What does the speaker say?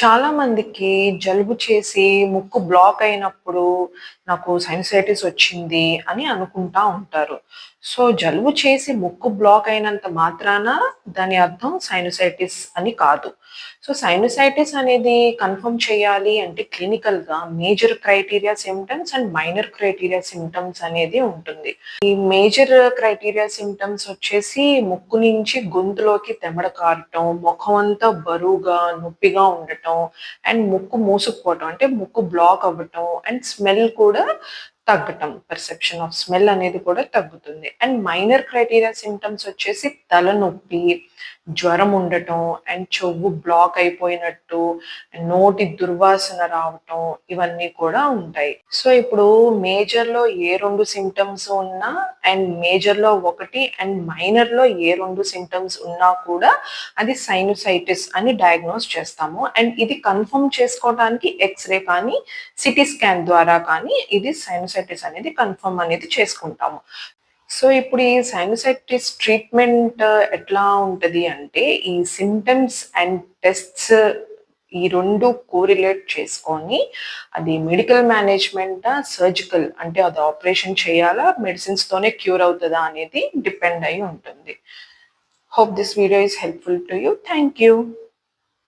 చాలా మందికి జలుబు చేసి ముక్కు బ్లాక్ అయినప్పుడు నాకు సైనసైటిస్ వచ్చింది అని అనుకుంటా ఉంటారు. సో, జలుబు చేసి ముక్కు బ్లాక్ అయినంత మాత్రాన దాని అర్థం సైనసైటిస్ అని కాదు. సో, సైనసైటిస్ అనేది కన్ఫర్మ్ చేయాలి అంటే క్లినికల్‌గా major criteria symptoms and minor criteria symptoms అనేది ఉంటుంది. ఈ మేజర్ క్రైటీరియా సింప్టమ్స్ వచ్చేసి ముక్కు నుంచి గొంతులోకి తెమడ కారటం, మొఖం అంతా బరువుగా, నొప్పిగా ఉండటం అండ్ ముక్కు మూసుకుపోవటం. అంటే ముక్కు బ్లాక్ అవ్వటం అండ్ స్మెల్ కూడా తగ్గటం. పర్సెప్షన్ ఆఫ్ స్మెల్ అనేది కూడా తగ్గుతుంది. అండ్ మైనర్ క్రైటీరియా సింప్టమ్స్ వచ్చేసి తలనొప్పి, జ్వరం ఉండటం అండ్ చెవు బ్లాక్ అయిపోయినట్టు, నోటి దుర్వాసన రావటం ఇవన్నీ కూడా ఉంటాయి. సో, ఇప్పుడు మేజర్‌లో ఏ 2 సింప్టమ్స్ ఉన్నా అండ్ మేజర్‌లో 1 అండ్ మైనర్‌లో ఏ 2 సింప్టమ్స్ ఉన్నా కూడా అది సైనసైటిస్ అని డయాగ్నోస్ చేస్తాము. అండ్ ఇది కన్ఫర్మ్ చేసుకోవడానికి ఎక్స్‌రే కానీ, సిటీ స్కాన్ ద్వారా కానీ ఇది సైనసైటిస్ అనేది కన్ఫర్మ్ అనేది చేసుకుంటాము. సో, ఇప్పుడు ఈ సైనసైటిస్ ట్రీట్మెంట్ ఎట్లా ఉంటది అంటే, ఈ సింప్టమ్స్ అండ్ టెస్ట్స్ ఈ 2 కోరిలేట్ చేసుకొని, అది మెడికల్ మేనేజ్‌మెంటా, సర్జికల్ అంటే అది ఆపరేషన్ చేయాలా, మెడిసిన్స్‌తోనే క్యూర్ అవుతదా అనేది డిపెండ్ అయ్యి ఉంటుంది. Hope this video is helpful to you. Thank you.